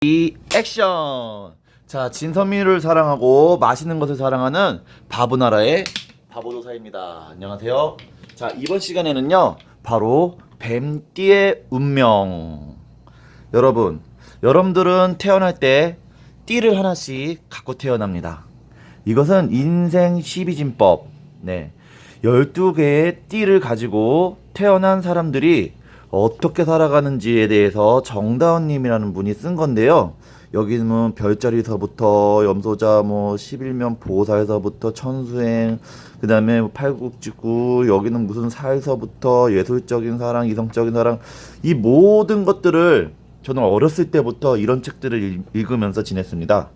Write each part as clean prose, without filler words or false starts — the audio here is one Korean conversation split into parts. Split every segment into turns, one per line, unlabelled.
이 액션! 자, 진선미를 사랑하고 맛있는 것을 사랑하는 바보나라의 바보도사입니다. 안녕하세요. 자, 이번 시간에는요, 바로 뱀띠의 운명. 여러분들은 태어날 때 띠를 하나씩 갖고 태어납니다. 이것은 인생 12진법. 네. 12개의 띠를 가지고 태어난 사람들이 어떻게 살아가는지에 대해서 정다운님이라는 분이 쓴 건데요. 여기는 별자리서부터 염소자, 11면 보살서부터 천수행, 그 다음에 팔국지구, 여기는 무슨 살서부터 예술적인 사랑, 이성적인 사랑, 이 모든 것들을 저는 어렸을 때부터 이런 책들을 읽으면서 지냈습니다.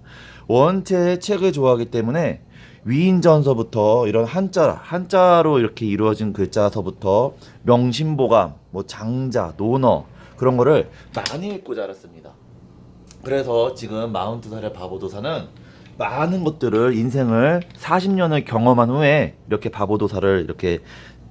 원체 책을 좋아하기 때문에 위인전서부터 이런 한자로 이렇게 이루어진 글자서부터 명심보감, 장자, 논어 그런 거를 많이 읽고 자랐습니다. 그래서 지금 42살의 바보도사는 많은 것들을 인생을 40년을 경험한 후에 이렇게 바보도사를 이렇게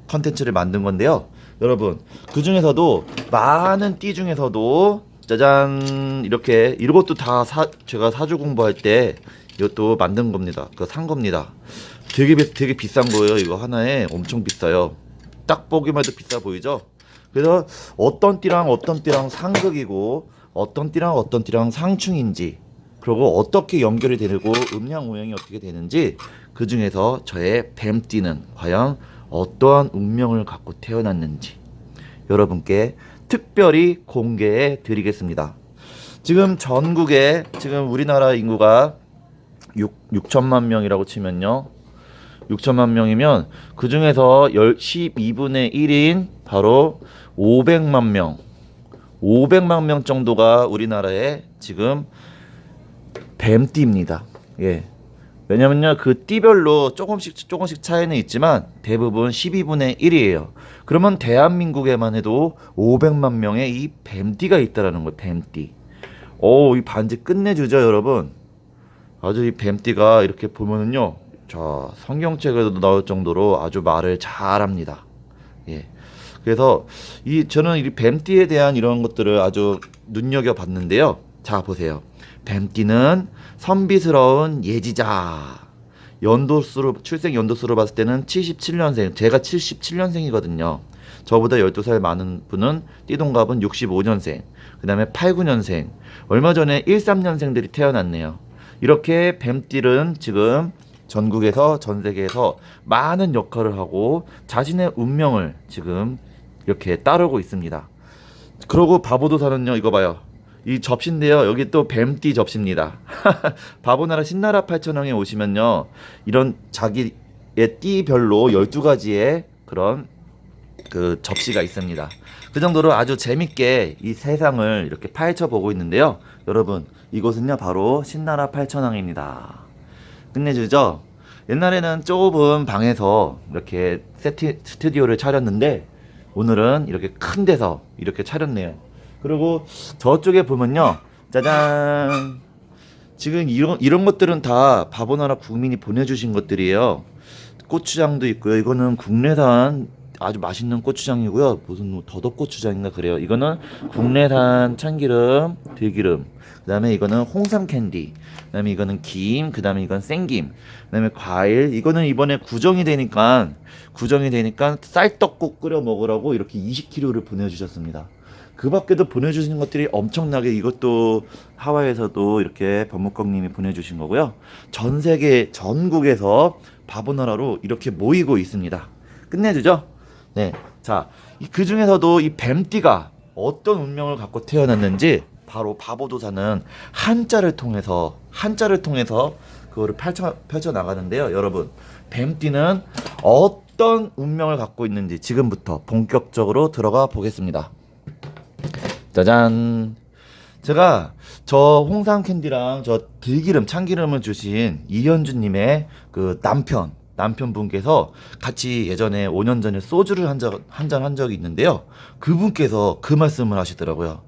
컨텐츠를 만든 건데요. 여러분, 그 중에서도 많은 띠 중에서도 짜잔, 이렇게 이것도 다 제가 사주 공부할 때 이것도 만든 겁니다. 산 겁니다. 되게 비싼 거예요. 이거 하나에 엄청 비싸요. 딱 보기만 해도 비싸 보이죠? 그래서 어떤 띠랑 어떤 띠랑 상극이고 어떤 띠랑 어떤 띠랑 상충인지, 그리고 어떻게 연결이 되고 음양오행이 어떻게 되는지, 그 중에서 저의 뱀띠는 과연 어떠한 운명을 갖고 태어났는지 여러분께 특별히 공개해 드리겠습니다. 지금 전국에 지금 우리나라 인구가 6천만 명이라고 치면요, 6천만 명이면 그 중에서 12분의 1인 바로 500만 명 정도가 우리나라에 지금 뱀띠입니다. 예. 왜냐면요, 그 띠별로 조금씩 차이는 있지만 대부분 12분의 1이에요. 그러면 대한민국에만 해도 500만 명의 이 뱀띠가 있다라는 거예요. 뱀띠. 이 반지 끝내주죠, 여러분. 아주 이 뱀띠가 이렇게 보면은요, 자, 성경책에도 나올 정도로 아주 말을 잘합니다. 예. 그래서 저는 이 뱀띠에 대한 이런 것들을 아주 눈여겨 봤는데요. 자, 보세요. 뱀띠는 선비스러운 예지자. 출생 연도수로 봤을 때는 77년생. 제가 77년생이거든요. 저보다 12살 많은 분은 띠동갑은 65년생. 그 다음에 89년생. 얼마 전에 13년생들이 태어났네요. 이렇게 뱀띠는 지금 전국에서, 전 세계에서 많은 역할을 하고 자신의 운명을 지금 이렇게 따르고 있습니다. 그러고 바보도사는요, 이거 봐요. 이 접시인데요, 여기 또 뱀띠 접시입니다. 바보나라 신나라 8천왕에 오시면요, 이런 자기의 띠별로 12가지의 그런 그 접시가 있습니다. 그 정도로 아주 재밌게 이 세상을 이렇게 파헤쳐 보고 있는데요. 여러분, 이곳은요 바로 신나라 8천왕입니다. 끝내주죠? 옛날에는 좁은 방에서 이렇게 스튜디오를 차렸는데 오늘은 이렇게 큰 데서 이렇게 차렸네요. 그리고 저쪽에 보면요, 짜잔, 지금 이런 것들은 다 바보나라 국민이 보내주신 것들이에요. 고추장도 있고요. 이거는 국내산 아주 맛있는 고추장이고요. 무슨 더덕고추장인가 그래요. 이거는 국내산 참기름, 들기름. 그 다음에 이거는 홍삼 캔디. 그 다음에 이거는 김. 그 다음에 이건 생김. 그 다음에 과일. 이거는 이번에 구정이 되니까 쌀떡국 끓여 먹으라고 이렇게 20kg를 보내주셨습니다. 그 밖에도 보내주신 것들이 엄청나게, 이것도 하와이에서도 이렇게 법무국님이 보내주신 거고요. 전 세계 전국에서 바보나라로 이렇게 모이고 있습니다. 끝내주죠? 네. 자, 그 중에서도 이 뱀띠가 어떤 운명을 갖고 태어났는지 바로 바보도사는 한자를 통해서 그거를 펼쳐 나가는데요. 여러분, 뱀띠는 어떤 운명을 갖고 있는지 지금부터 본격적으로 들어가 보겠습니다. 짜잔. 제가 저 홍삼 캔디랑 저 들기름, 참기름을 주신 이현주님의 그 남편분께서 같이 예전에 5년 전에 소주를 한 잔 한 적이 있는데요. 그분께서 그 말씀을 하시더라고요.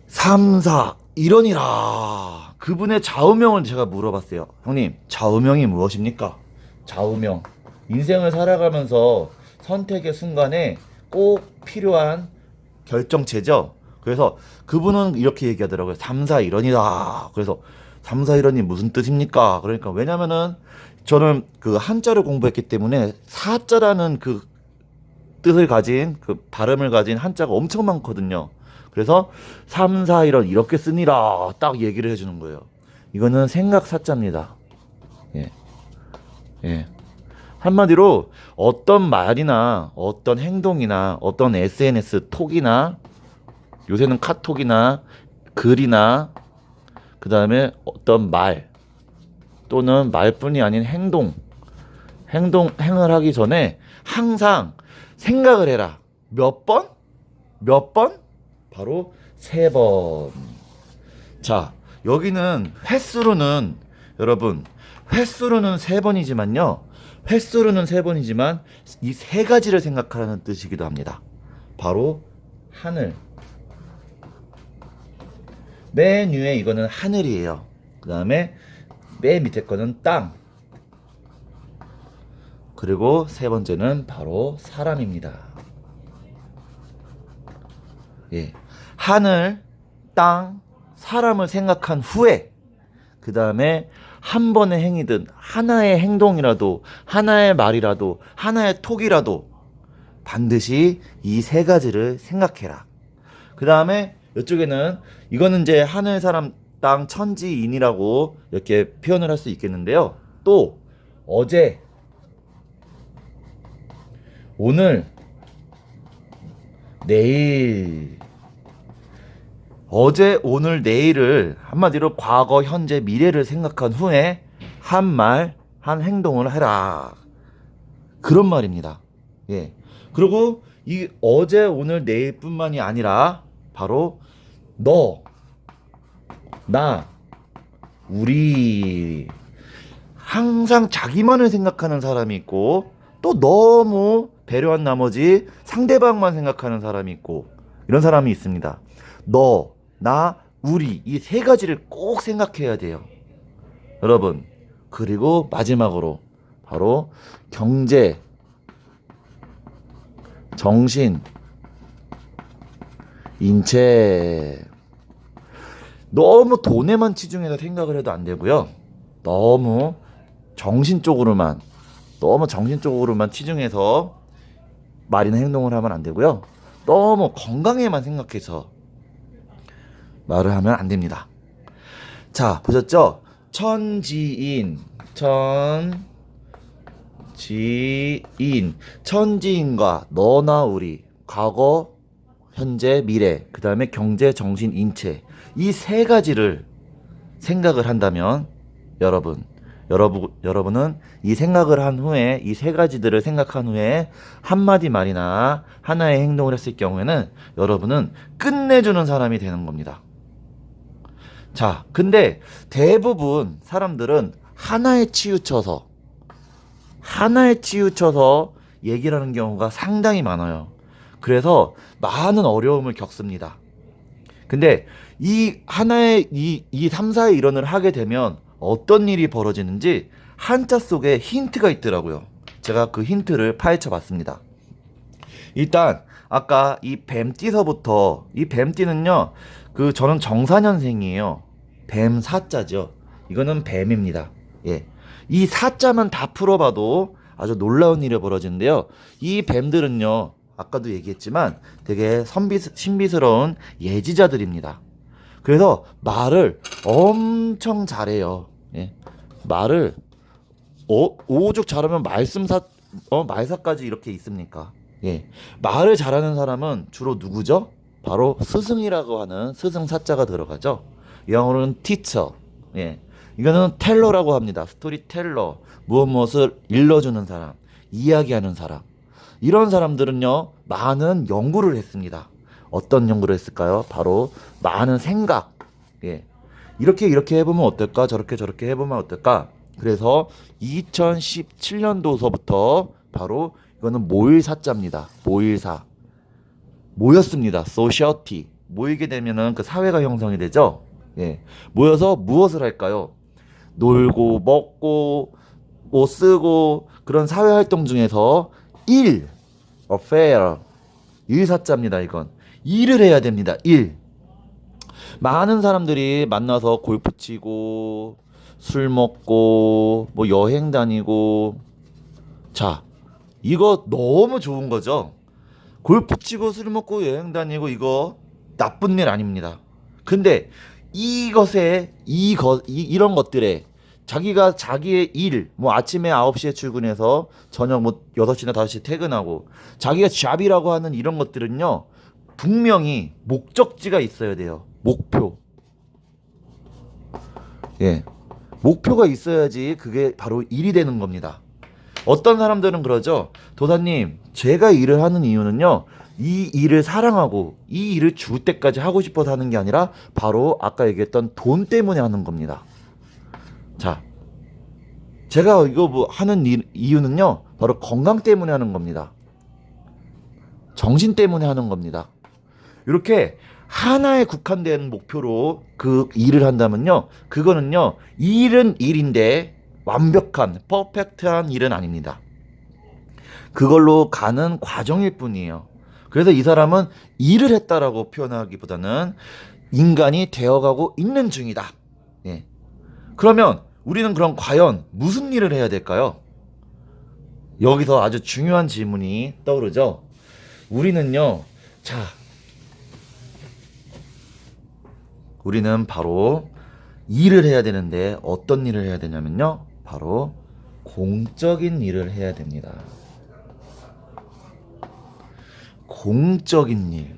삼사 이러니라. 그분의 좌우명을 제가 물어봤어요. 형님, 좌우명이 무엇입니까? 좌우명. 인생을 살아가면서 선택의 순간에 꼭 필요한 결정체죠. 그래서 그분은 이렇게 얘기하더라고요. 3, 4, 1원이다. 그래서 3, 4, 1원이 무슨 뜻입니까? 그러니까 왜냐면은 저는 그 한자를 공부했기 때문에 사자라는 그 뜻을 가진 그 발음을 가진 한자가 엄청 많거든요. 그래서 3, 4, 1원 이렇게 쓰니라 딱 얘기를 해주는 거예요. 이거는 생각 사자입니다. 예. 예. 한마디로 어떤 말이나 어떤 행동이나 어떤 SNS 톡이나 요새는 카톡이나 글이나 그 다음에 어떤 말 또는 말뿐이 아닌 행을 하기 전에 항상 생각을 해라. 몇 번? 몇 번? 바로 3번. 자, 여기는 횟수로는 여러분 횟수로는 3번이지만요. 횟수로는 3번이지만 이 3가지를 생각하라는 뜻이기도 합니다. 바로 하늘. 맨 위에 이거는 하늘이에요. 그 다음에 맨 밑에 거는 땅. 그리고 3번째는 바로 사람입니다. 예. 하늘, 땅, 사람을 생각한 후에 그 다음에 한 번의 행위든 하나의 행동이라도 하나의 말이라도 하나의 톡이라도 반드시 이 3가지를 생각해라. 그 다음에 이쪽에는 이거는 이제 하늘, 사람, 땅, 천지인이라고 이렇게 표현을 할 수 있겠는데요. 또 어제, 오늘, 내일. 어제, 오늘, 내일을 한마디로 과거, 현재, 미래를 생각한 후에 한 말, 한 행동을 해라. 그런 말입니다. 예. 그리고 이 어제, 오늘, 내일뿐만이 아니라 바로 너, 나, 우리. 항상 자기만을 생각하는 사람이 있고 또 너무 배려한 나머지 상대방만 생각하는 사람이 있고 이런 사람이 있습니다. 너, 나, 우리 이 3가지를 꼭 생각해야 돼요. 여러분, 그리고 마지막으로 바로 경제, 정신, 인체. 너무 돈에만 치중해서 생각을 해도 안 되고요. 너무 정신적으로만 치중해서 말이나 행동을 하면 안 되고요. 너무 건강에만 생각해서 말을 하면 안 됩니다. 자, 보셨죠? 천지인과 너나 우리, 과거, 현재, 미래, 그 다음에 경제, 정신, 인체 이 3가지를 생각을 한다면 여러분은 이 생각을 한 후에 이 3가지들을 생각한 후에 한마디 말이나 하나의 행동을 했을 경우에는 여러분은 끝내주는 사람이 되는 겁니다. 자, 근데 대부분 사람들은 하나에 치우쳐서 얘기를 하는 경우가 상당히 많아요. 그래서 많은 어려움을 겪습니다. 근데 이 하나의 이 3, 4의 일원을 하게 되면 어떤 일이 벌어지는지 한자 속에 힌트가 있더라고요. 제가 그 힌트를 파헤쳐 봤습니다. 일단 아까 이 뱀띠서부터 이 뱀띠는요. 저는 정사년생이에요. 뱀 사자죠. 이거는 뱀입니다. 예. 이 사자만 다 풀어봐도 아주 놀라운 일이 벌어지는데요. 이 뱀들은요. 아까도 얘기했지만 되게 신비스러운 예지자들입니다. 그래서 말을 엄청 잘해요. 예. 말을 오죽 잘하면 말사까지 이렇게 있습니까? 예. 말을 잘하는 사람은 주로 누구죠? 바로 스승이라고 하는 스승 사자가 들어가죠. 영어로는 teacher. 예. 이거는 텔러라고 합니다. 스토리텔러. 무엇을 일러주는 사람, 이야기하는 사람. 이런 사람들은요, 많은 연구를 했습니다. 어떤 연구를 했을까요? 바로 많은 생각. 예. 이렇게 해보면 어떨까? 저렇게 해보면 어떨까? 그래서 2017년도서부터 바로 이거는 모일사자입니다. 모일사. 모였습니다. society. 모이게 되면은 그 사회가 형성이 되죠. 예. 모여서 무엇을 할까요? 놀고 먹고 뭐 쓰고 그런 사회 활동 중에서 affair. 일사자입니다. 이건 일을 해야 됩니다. 일. 많은 사람들이 만나서 골프 치고 술 먹고 뭐 여행 다니고 자, 이거 너무 좋은 거죠. 골프 치고 술 먹고 여행 다니고 이거 나쁜 일 아닙니다. 근데 이런 것들에 자기가 자기의 일, 뭐 아침에 9시에 출근해서 저녁 뭐 6시나 5시에 퇴근하고 자기가 잡이라고 하는 이런 것들은요. 분명히 목적지가 있어야 돼요. 목표. 예. 목표가 있어야지 그게 바로 일이 되는 겁니다. 어떤 사람들은 그러죠. 도사님, 제가 일을 하는 이유는요. 이 일을 사랑하고 이 일을 죽을 때까지 하고 싶어서 하는 게 아니라 바로 아까 얘기했던 돈 때문에 하는 겁니다. 자, 제가 이거 뭐 하는 이유는요. 바로 건강 때문에 하는 겁니다. 정신 때문에 하는 겁니다. 이렇게 하나에 국한된 목표로 그 일을 한다면요. 그거는요. 일은 일인데 완벽한 퍼펙트한 일은 아닙니다. 그걸로 가는 과정일 뿐이에요. 그래서 이 사람은 일을 했다라고 표현하기보다는 인간이 되어가고 있는 중이다. 예. 그러면 우리는 그럼 과연 무슨 일을 해야 될까요? 여기서 아주 중요한 질문이 떠오르죠. 우리는요. 자, 우리는 바로 일을 해야 되는데 어떤 일을 해야 되냐면요. 바로 공적인 일을 해야 됩니다. 공적인 일.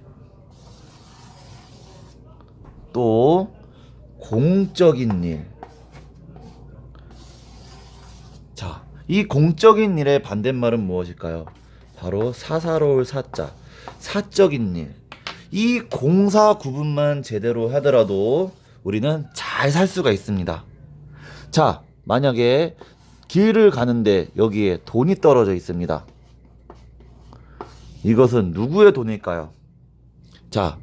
또 공적인 일. 자, 이 공적인 일의 반대말은 무엇일까요? 바로 사사로울 사자. 사적인 일. 이 공사 구분만 제대로 하더라도 우리는 잘 살 수가 있습니다. 자, 만약에 길을 가는데 여기에 돈이 떨어져 있습니다. 이것은 누구의 돈일까요? 자,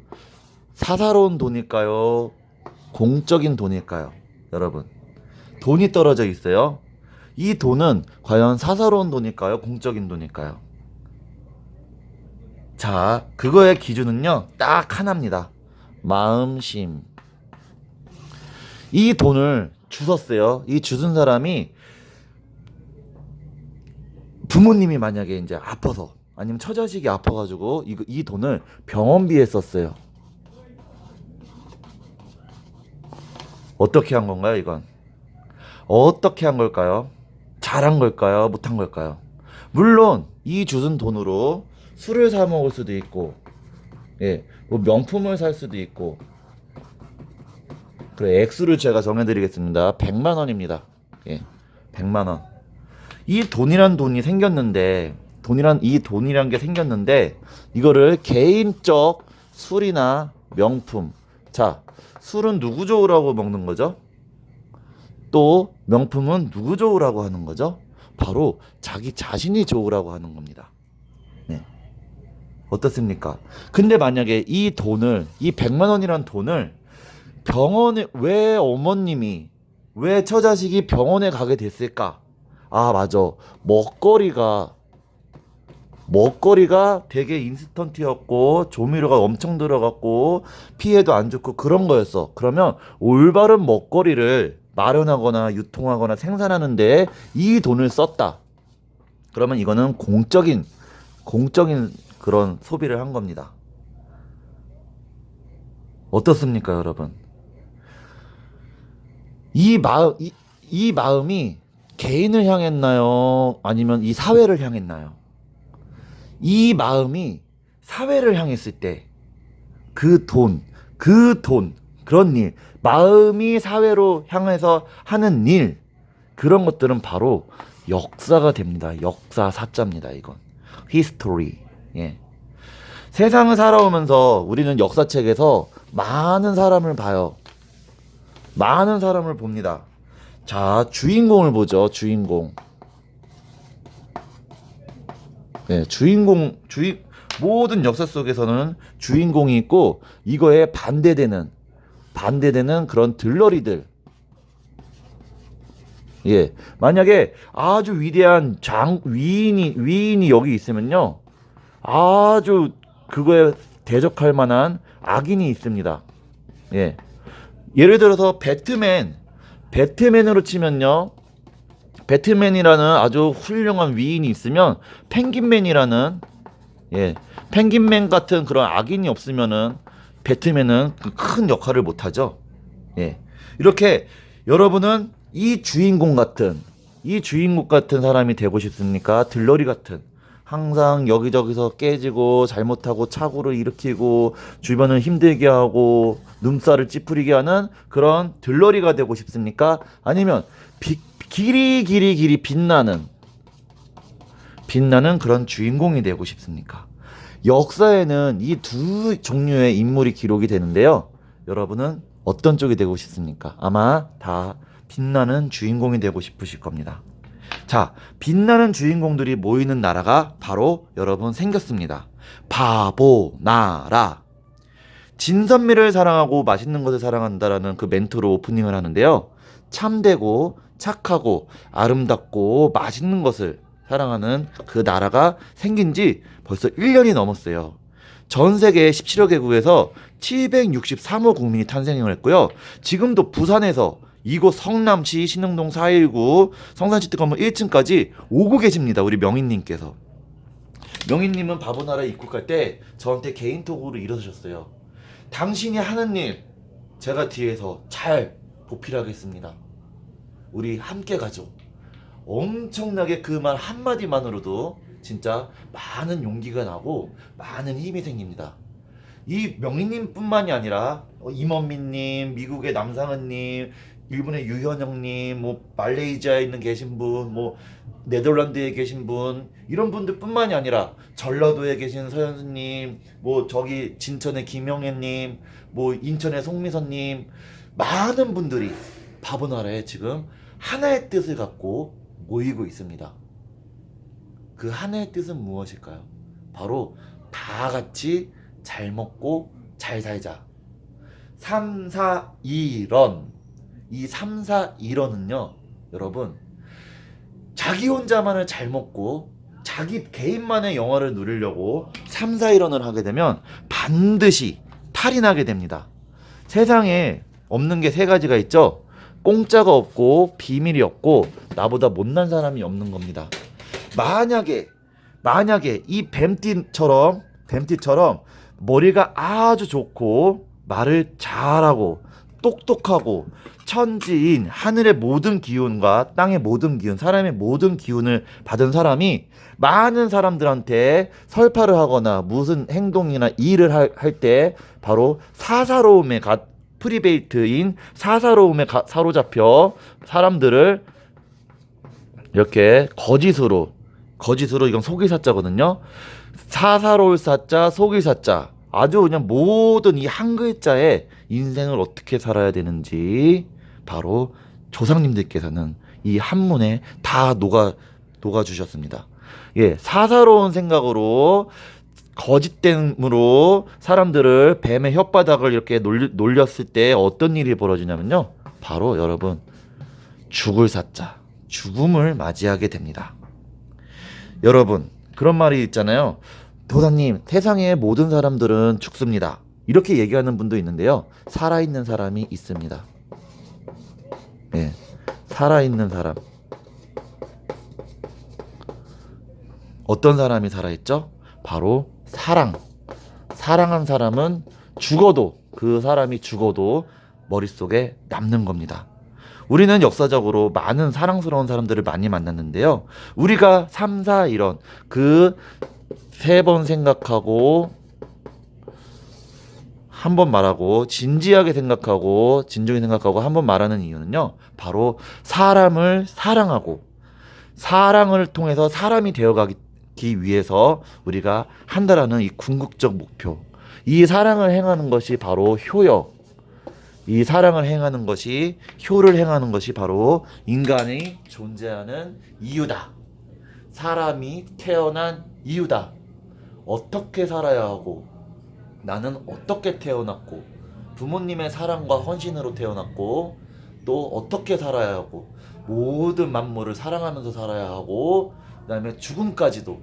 사사로운 돈일까요? 공적인 돈일까요? 여러분, 돈이 떨어져 있어요. 이 돈은 과연 사사로운 돈일까요? 공적인 돈일까요? 자, 그거의 기준은요, 딱 하나입니다. 마음심. 이 돈을 주셨어요. 이 주신 사람이 부모님이 만약에 이제 아파서 아니면 처자식이 아파가지고 이 돈을 병원비에 썼어요. 어떻게 한 건가요, 이건? 어떻게 한 걸까요? 잘한 걸까요? 못한 걸까요? 물론 이 주신 돈으로 술을 사 먹을 수도 있고, 예, 뭐 명품을 살 수도 있고. 그래, 액수를 제가 정해드리겠습니다. 100만 원입니다. 예, 100만 원. 이 돈이 생겼는데, 이 돈이란 게 생겼는데, 이거를 개인적 술이나 명품. 자, 술은 누구 좋으라고 먹는 거죠? 또 명품은 누구 좋으라고 하는 거죠? 바로 자기 자신이 좋으라고 하는 겁니다. 네. 어떻습니까? 근데 만약에 이 100만 원이란 돈을 병원에, 왜 어머님이, 왜 처자식이 병원에 가게 됐을까? 아, 맞아. 먹거리가 되게 인스턴트였고 조미료가 엄청 들어갔고 피해도 안 좋고 그런 거였어. 그러면 올바른 먹거리를 마련하거나 유통하거나 생산하는데 이 돈을 썼다. 그러면 이거는 공적인 그런 소비를 한 겁니다. 어떻습니까, 여러분? 이 마음이 개인을 향했나요? 아니면 이 사회를 향했나요? 이 마음이 사회를 향했을 때 그런 일, 마음이 사회로 향해서 하는 일, 그런 것들은 바로 역사가 됩니다. 역사 사자입니다, 이건. 히스토리. 예. 세상을 살아오면서 우리는 역사책에서 많은 사람을 봐요. 많은 사람을 봅니다. 자, 주인공을 보죠. 주인공. 네, 모든 역사 속에서는 주인공이 있고 이거에 반대되는 그런 들러리들. 예, 만약에 아주 위대한 위인이 여기 있으면요, 아주 그거에 대적할 만한 악인이 있습니다. 예. 예를 들어서 배트맨으로 치면요. 배트맨이라는 아주 훌륭한 위인이 있으면 펭귄맨이라는, 예, 펭귄맨 같은 그런 악인이 없으면은 배트맨은 큰 역할을 못 하죠. 예. 이렇게 여러분은 이 주인공 같은 사람이 되고 싶습니까? 들러리 같은, 항상 여기저기서 깨지고 잘못하고 착오를 일으키고 주변을 힘들게 하고 눈살을 찌푸리게 하는 그런 들러리가 되고 싶습니까? 아니면 길이 빛나는 그런 주인공이 되고 싶습니까? 역사에는 이 두 종류의 인물이 기록이 되는데요. 여러분은 어떤 쪽이 되고 싶습니까? 아마 다 빛나는 주인공이 되고 싶으실 겁니다. 자, 빛나는 주인공들이 모이는 나라가 바로 여러분 생겼습니다. 바보 나라. 진선미를 사랑하고 맛있는 것을 사랑한다라는 그 멘트로 오프닝을 하는데요. 참되고 착하고 아름답고 맛있는 것을 사랑하는 그 나라가 생긴 지 벌써 1년이 넘었어요. 전 세계 17여 개국에서 763호 국민이 탄생을 했고요. 지금도 부산에서 이곳 성남시 신흥동 419 성산시티 건물 1층까지 오고 계십니다. 우리 명인님께서. 명인님은 바보나라에 입국할 때 저한테 개인톡으로 이러셨어요. 당신이 하는 일 제가 뒤에서 잘 보필하겠습니다. 우리 함께 가죠. 엄청나게 그 말 한마디만으로도 진짜 많은 용기가 나고 많은 힘이 생깁니다. 이 명희님 뿐만이 아니라 임원민님, 미국의 남상은님, 일본의 유현영님, 뭐 말레이시아에 있는 계신 분, 뭐 네덜란드에 계신 분, 이런 분들 뿐만이 아니라 전라도에 계신 서현수님, 뭐 저기 진천의 김영애님, 뭐 인천의 송미선님, 많은 분들이 바보나라에 지금 하나의 뜻을 갖고 모이고 있습니다. 그 하나의 뜻은 무엇일까요? 바로 다 같이 잘 먹고 잘 살자. 3, 4, 2런. 이 3, 4, 2런은요, 여러분, 자기 혼자만을 잘 먹고 자기 개인만의 영화를 누리려고 3, 4, 1런을 하게 되면 반드시 탈이 나게 됩니다. 세상에 없는 게 세 가지가 있죠. 공짜가 없고 비밀이 없고 나보다 못난 사람이 없는 겁니다. 만약에 이 뱀띠처럼 머리가 아주 좋고 말을 잘하고 똑똑하고 천지인 하늘의 모든 기운과 땅의 모든 기운, 사람의 모든 기운을 받은 사람이 많은 사람들한테 설파를 하거나 무슨 행동이나 일을 할 때 바로 사사로움에 프리베이트인 사사로움에 사로잡혀 사람들을 이렇게 거짓으로, 이건 속일 사자거든요. 사사로울 사자, 속일 사자, 아주 그냥 모든 이 한 글자에 인생을 어떻게 살아야 되는지 바로 조상님들께서는 이 한문에 다 녹아주셨습니다. 예, 사사로운 생각으로 거짓됨으로 사람들을 뱀의 혓바닥을 이렇게 놀렸을 때 어떤 일이 벌어지냐면요, 바로 여러분 죽을 사자, 죽음을 맞이하게 됩니다. 여러분, 그런 말이 있잖아요. 도사님, 세상의 모든 사람들은 죽습니다. 이렇게 얘기하는 분도 있는데요. 살아있는 사람이 있습니다. 예, 살아있는 사람. 어떤 사람이 살아있죠? 바로 사랑한 사람은 죽어도, 그 사람이 죽어도 머릿속에 남는 겁니다. 우리는 역사적으로 많은 사랑스러운 사람들을 많이 만났는데요. 우리가 3, 4, 이런 그 3번 생각하고 한 번 말하고 진지하게 생각하고 진중히 생각하고 한 번 말하는 이유는요, 바로 사람을 사랑하고 사랑을 통해서 사람이 되어가기 위해서 우리가 한다라는 이 궁극적 목표, 이 사랑을 행하는 것이 바로 효역, 이 사랑을 행하는 것이, 효를 행하는 것이 바로 인간이 존재하는 이유다. 사람이 태어난 이유다. 어떻게 살아야 하고, 나는 어떻게 태어났고, 부모님의 사랑과 헌신으로 태어났고, 또 어떻게 살아야 하고, 모든 만물을 사랑하면서 살아야 하고, 그 다음에 죽음까지도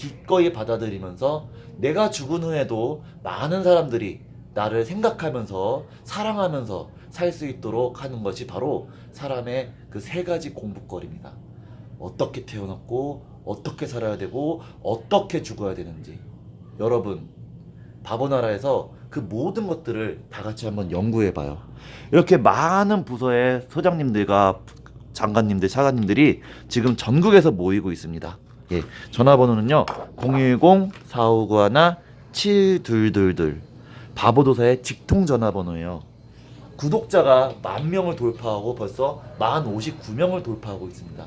기꺼이 받아들이면서 내가 죽은 후에도 많은 사람들이 나를 생각하면서 사랑하면서 살 수 있도록 하는 것이 바로 사람의 그 세 가지 공부거리입니다. 어떻게 태어났고 어떻게 살아야 되고 어떻게 죽어야 되는지. 여러분, 바보나라에서 그 모든 것들을 다 같이 한번 연구해봐요. 이렇게 많은 부서의 소장님들과 장관님들, 차관님들이 지금 전국에서 모이고 있습니다. 예, 전화번호는요 010-4591-7222 바보도사의 직통 전화번호예요. 구독자가 10,000명을 돌파하고 벌써 59명을 돌파하고 있습니다.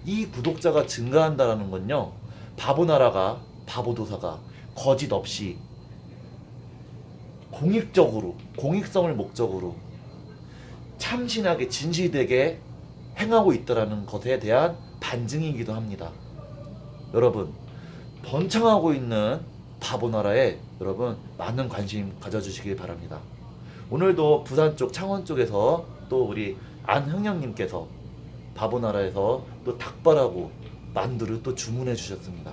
이 구독자가 증가한다는 건요, 바보나라가, 바보도사가 거짓 없이 공익적으로, 공익성을 목적으로 참신하게 진실되게 행하고 있다는 것에 대한 반증이기도 합니다. 여러분, 번창하고 있는 바보나라에 여러분 많은 관심 가져주시길 바랍니다. 오늘도 부산 쪽, 창원 쪽에서 또 우리 안흥영님께서 바보나라에서 또 닭발하고 만두를 또 주문해 주셨습니다.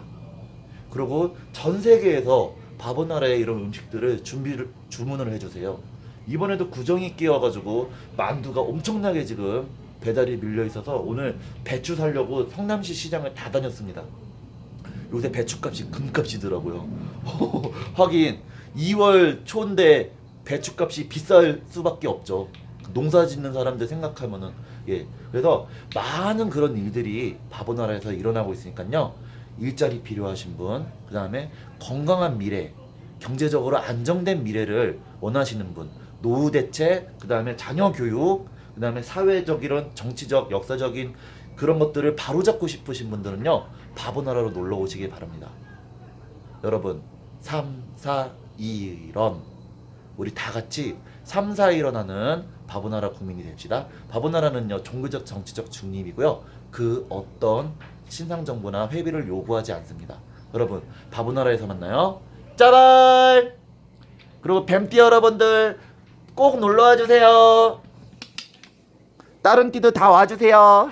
그리고 전 세계에서 바보나라의 이런 음식들을 주문을 해주세요. 이번에도 구정이 끼어가지고 만두가 엄청나게 지금 배달이 밀려 있어서 오늘 배추 사려고 성남시 시장을 다 다녔습니다. 요새 배추값이 금값이더라고요. 하긴 2월 초인데 배추값이 비쌀 수밖에 없죠. 농사 짓는 사람들 생각하면은. 예. 그래서 많은 그런 일들이 바보나라에서 일어나고 있으니까요. 일자리 필요하신 분, 그 다음에 건강한 미래, 경제적으로 안정된 미래를 원하시는 분, 노후 대책, 그 다음에 자녀 교육, 그 다음에 사회적 이런 정치적, 역사적인 그런 것들을 바로잡고 싶으신 분들은요, 바보나라로 놀러 오시길 바랍니다. 여러분, 3, 4, 2, 1런 우리 다 같이 3, 4, 1런 하는 바보나라 국민이 됩시다. 바보나라는요, 종교적, 정치적 중립이고요. 그 어떤 신상 정보나 회비를 요구하지 않습니다. 여러분, 바보나라에서 만나요. 짜발! 그리고 뱀띠 여러분들 꼭 놀러와 주세요. 다른 띠도 다 와주세요.